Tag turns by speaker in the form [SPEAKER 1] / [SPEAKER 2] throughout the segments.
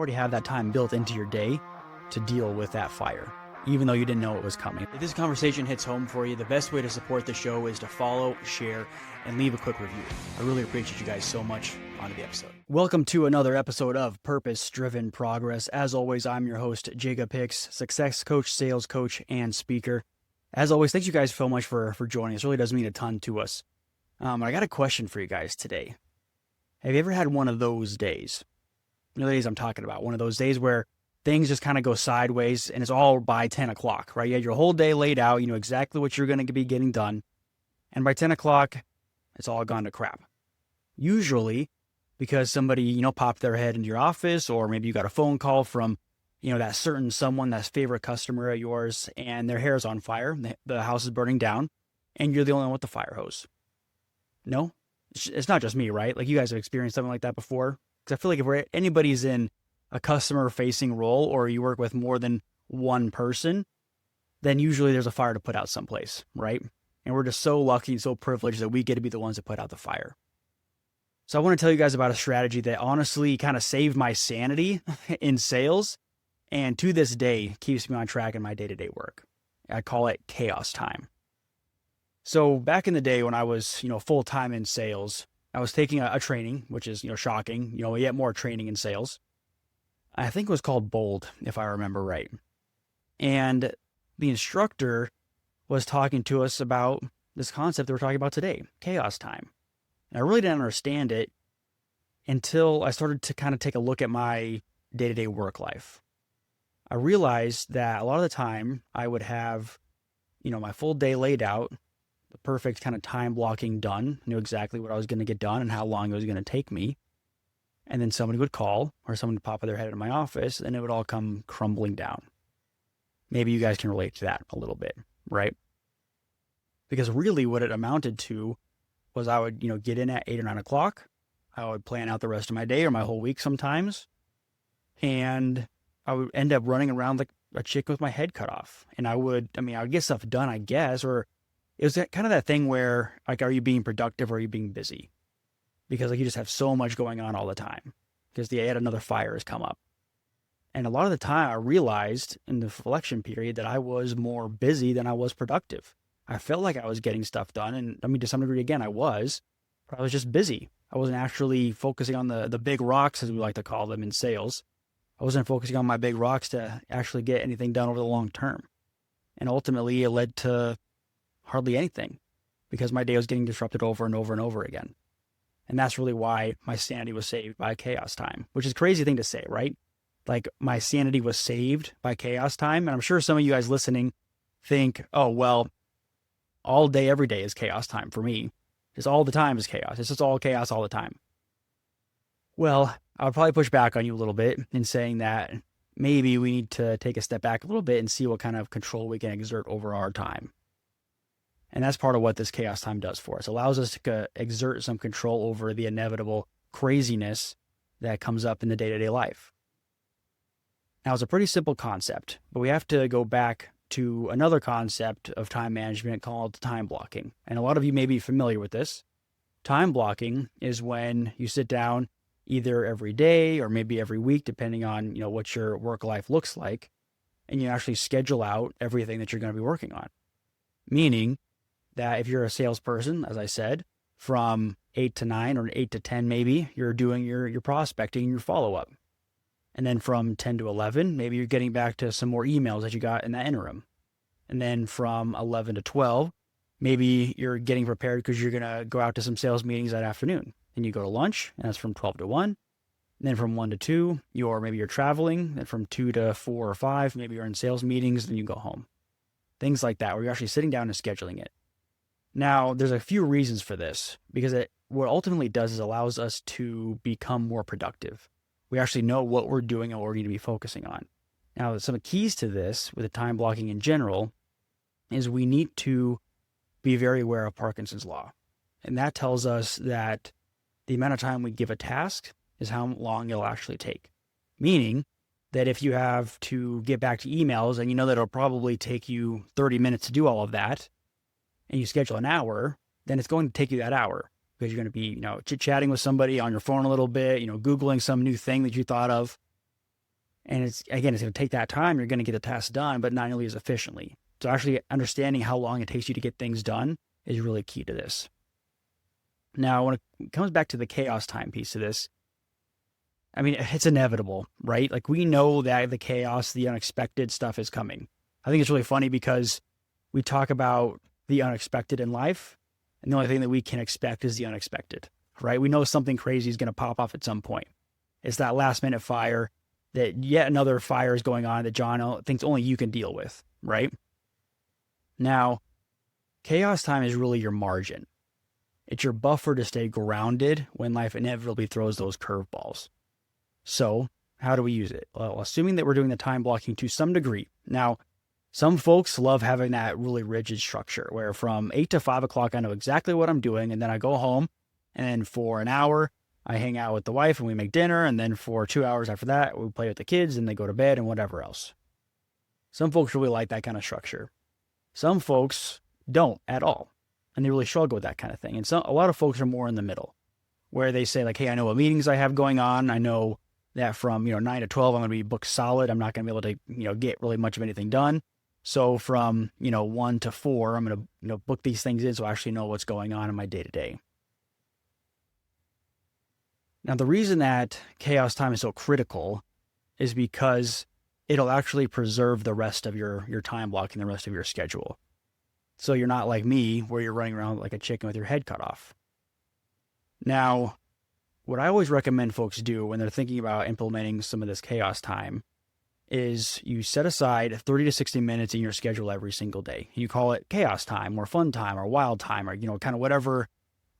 [SPEAKER 1] already have that time built into your day to deal with that fire, even though you didn't know it was coming. If this conversation hits home for you, the best way to support the show is to follow, share, and leave a quick review. I really appreciate you guys so much. On to the episode. Welcome to another episode of Purpose-Driven Progress. As always, I'm your host, Jacob Hicks, success coach, sales coach, and speaker. As always, thank you guys so much for joining us. It really does mean a ton to us. I got a question for you guys today. Have you ever had one of those days? You know the days I'm talking about. One of those days where things just kind of go sideways and it's all by 10 o'clock, right? You had your whole day laid out. You know exactly what you're going to be getting done. And by 10 o'clock, it's all gone to crap. Usually because somebody, popped their head into your office, or maybe you got a phone call from, that certain someone, that favorite customer of yours, and their hair is on fire. The house is burning down and you're the only one with the fire hose. No, it's not just me, right? Like you guys have experienced something like that before. Because I feel like if anybody's in a customer facing role or you work with more than one person, then usually there's a fire to put out someplace, right? And we're just so lucky and so privileged that we get to be the ones that put out the fire. So I want to tell you guys about a strategy that honestly kind of saved my sanity in sales and to this day keeps me on track in my day-to-day work. I call it chaos time. So back in the day when I was, full-time in sales, I was taking a training, which is, shocking. We get more training in sales. I think it was called Bold, if I remember right. And the instructor was talking to us about this concept that we're talking about today, chaos time. And I really didn't understand it until I started to kind of take a look at my day-to-day work life. I realized that a lot of the time I would have, my full day laid out, the perfect kind of time blocking done, knew exactly what I was going to get done and how long it was going to take me. And then somebody would call or someone would pop their head into my office and it would all come crumbling down. Maybe you guys can relate to that a little bit, right? Because really what it amounted to was I would, get in at 8 or 9 o'clock. I would plan out the rest of my day or my whole week sometimes. And I would end up running around like a chicken with my head cut off. And I would get stuff done, I guess, or it was kind of that thing where like, are you being productive or are you being busy? Because like you just have so much going on all the time because yet another fire has come up. And a lot of the time I realized in the reflection period that I was more busy than I was productive. I felt like I was getting stuff done. And to some degree, again, I was, but I was just busy. I wasn't actually focusing on the big rocks, as we like to call them in sales. I wasn't focusing on my big rocks to actually get anything done over the long term. And ultimately it led to hardly anything because my day was getting disrupted over and over and over again. And that's really why my sanity was saved by chaos time, which is a crazy thing to say, right? Like my sanity was saved by chaos time. And I'm sure some of you guys listening think, oh, well, all day, every day is chaos time for me. Just all the time is chaos. It's just all chaos all the time. Well, I would probably push back on you a little bit in saying that maybe we need to take a step back a little bit and see what kind of control we can exert over our time. And that's part of what this chaos time does for us. It allows us to exert some control over the inevitable craziness that comes up in the day-to-day life. Now, it's a pretty simple concept, but we have to go back to another concept of time management called time blocking. And a lot of you may be familiar with this. Time blocking is when you sit down either every day or maybe every week, depending on, what your work life looks like, and you actually schedule out everything that you're going to be working on. Meaning that if you're a salesperson, as I said, from 8 to 9 or 8 to 10, maybe you're doing your prospecting and your follow-up. And then from 10 to 11, maybe you're getting back to some more emails that you got in that interim. And then from 11 to 12, maybe you're getting prepared because you're going to go out to some sales meetings that afternoon. And you go to lunch, and that's from 12 to 1. And then from 1 to 2, maybe you're traveling. And from 2 to 4 or 5, maybe you're in sales meetings, and you go home. Things like that, where you're actually sitting down and scheduling it. Now, there's a few reasons for this, because what ultimately does is allows us to become more productive. We actually know what we're doing and what we need to be focusing on. Now, some keys to this with the time blocking in general is we need to be very aware of Parkinson's law. And that tells us that the amount of time we give a task is how long it'll actually take. Meaning that if you have to get back to emails and you know that it'll probably take you 30 minutes to do all of that, and you schedule an hour, then it's going to take you that hour because you're going to be, chit-chatting with somebody on your phone a little bit, Googling some new thing that you thought of. And it's going to take that time. You're going to get the task done, but not nearly as efficiently. So actually understanding how long it takes you to get things done is really key to this. Now, when it comes back to the chaos time piece of this, I mean, it's inevitable, right? Like we know that the chaos, the unexpected stuff is coming. I think it's really funny because we talk about the unexpected in life, and the only thing that we can expect is the unexpected, right? We know something crazy is going to pop off at some point. It's that last minute fire, that yet another fire is going on that John thinks only you can deal with, right? Now, chaos time is really your margin. It's your buffer to stay grounded when life inevitably throws those curveballs. So how do we use it? Well, assuming that we're doing the time blocking to some degree. Now, some folks love having that really rigid structure where from 8 to 5 o'clock, I know exactly what I'm doing. And then I go home and for an hour, I hang out with the wife and we make dinner. And then for 2 hours after that, we play with the kids and they go to bed and whatever else. Some folks really like that kind of structure. Some folks don't at all. And they really struggle with that kind of thing. And a lot of folks are more in the middle where they say like, hey, I know what meetings I have going on. I know that from, 9 to 12, I'm going to be booked solid. I'm not going to be able to, get really much of anything done. So from, 1 to 4, I'm going to, book these things in so I actually know what's going on in my day to day. Now, the reason that chaos time is so critical is because it'll actually preserve the rest of your time blocking, the rest of your schedule. So you're not like me where you're running around like a chicken with your head cut off. Now, what I always recommend folks do when they're thinking about implementing some of this chaos time is you set aside 30 to 60 minutes in your schedule every single day. You call it chaos time or fun time or wild time or, kind of whatever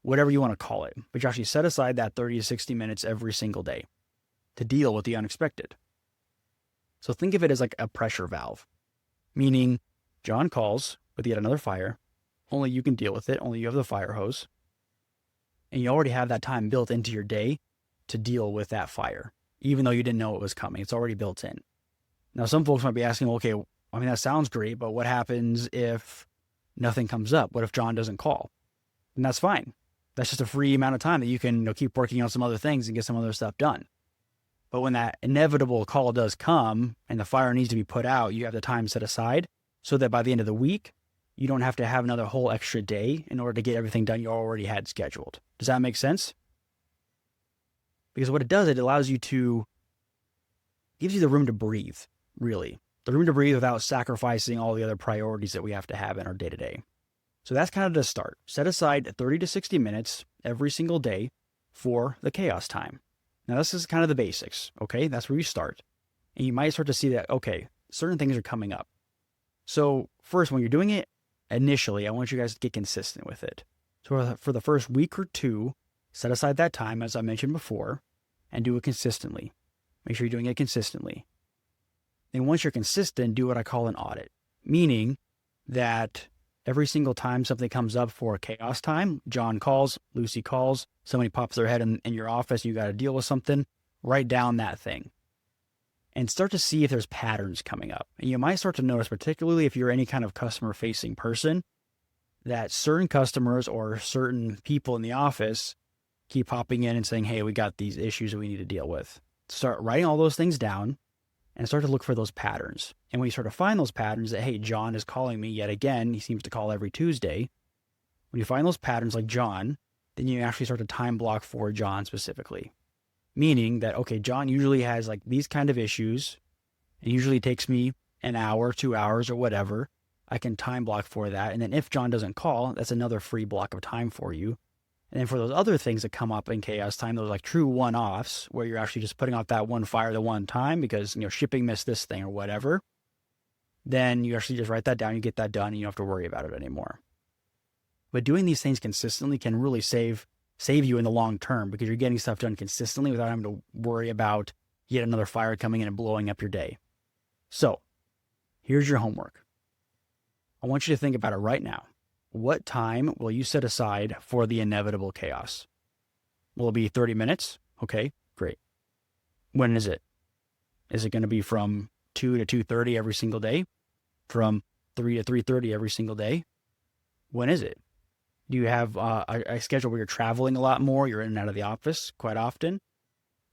[SPEAKER 1] you want to call it. But you actually set aside that 30 to 60 minutes every single day to deal with the unexpected. So think of it as like a pressure valve, meaning John calls with yet another fire. Only you can deal with it. Only you have the fire hose. And you already have that time built into your day to deal with that fire, even though you didn't know it was coming. It's already built in. Now, some folks might be asking, well, okay, I mean, that sounds great, but what happens if nothing comes up? What if John doesn't call? And that's fine. That's just a free amount of time that you can keep working on some other things and get some other stuff done. But when that inevitable call does come and the fire needs to be put out, you have the time set aside so that by the end of the week, you don't have to have another whole extra day in order to get everything done you already had scheduled. Does that make sense? Because what it does, it allows you to, gives you the room to breathe, really. The room to breathe without sacrificing all the other priorities that we have to have in our day to day. So that's kind of the start. Set aside 30 to 60 minutes every single day for the chaos time. Now, this is kind of the basics, okay? That's where you start. And you might start to see that, okay, certain things are coming up. So first, when you're doing it initially, I want you guys to get consistent with it. So for the first week or two, set aside that time, as I mentioned before, and do it consistently. Make sure you're doing it consistently. Then once you're consistent, do what I call an audit, meaning that every single time something comes up for chaos time, John calls, Lucy calls, somebody pops their head in your office, you got to deal with something, write down that thing and start to see if there's patterns coming up. And you might start to notice, particularly if you're any kind of customer-facing person, that certain customers or certain people in the office keep popping in and saying, hey, we got these issues that we need to deal with. Start writing all those things down and start to look for those patterns. And when you start to find those patterns that, hey, John is calling me yet again, he seems to call every Tuesday. When you find those patterns like John, then you actually start to time block for John specifically. Meaning that, okay, John usually has like these kind of issues. It usually takes me an hour, 2 hours or whatever. I can time block for that. And then if John doesn't call, that's another free block of time for you. And then for those other things that come up in chaos time, those like true one-offs where you're actually just putting out that one fire the one time because, shipping missed this thing or whatever, then you actually just write that down, you get that done, and you don't have to worry about it anymore. But doing these things consistently can really save you in the long term because you're getting stuff done consistently without having to worry about yet another fire coming in and blowing up your day. So here's your homework. I want you to think about it right now. What time will you set aside for the inevitable chaos? Will it be 30 minutes? Okay, great. When is it? Is it going to be from 2 to 2:30 every single day? From 3 to 3:30 every single day? When is it? Do you have a schedule where you're traveling a lot more, you're in and out of the office quite often?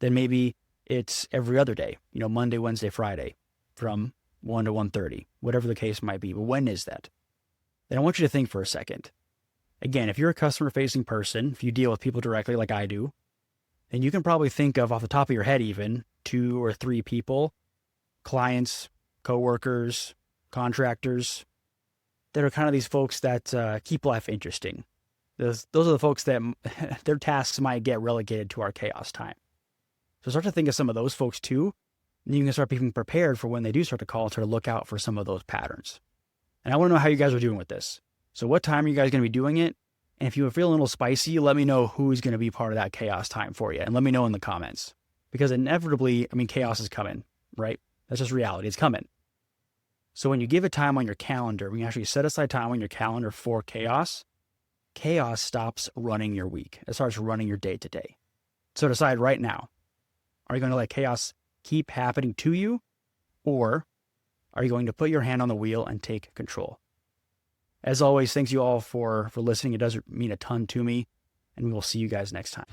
[SPEAKER 1] Then maybe it's every other day, Monday, Wednesday, Friday from 1 to 1:30, whatever the case might be. But when is that? Then I want you to think for a second. Again, if you're a customer-facing person, if you deal with people directly like I do, then you can probably think of, off the top of your head even, 2 or 3 people, clients, coworkers, contractors, that are kind of these folks that keep life interesting. Those are the folks that their tasks might get relegated to our chaos time. So start to think of some of those folks too, and you can start being prepared for when they do start to call and start to look out for some of those patterns. And I want to know how you guys are doing with this. So what time are you guys going to be doing it? And if you feel a little spicy, let me know who's going to be part of that chaos time for you. And let me know in the comments. Because inevitably, chaos is coming, right? That's just reality. It's coming. So when you give a time on your calendar, when you actually set aside time on your calendar for chaos, chaos stops running your week. It starts running your day to day. So decide right now, are you going to let chaos keep happening to you? Or are you going to put your hand on the wheel and take control? As always, thanks you all for listening. It does mean a ton to me, and we will see you guys next time.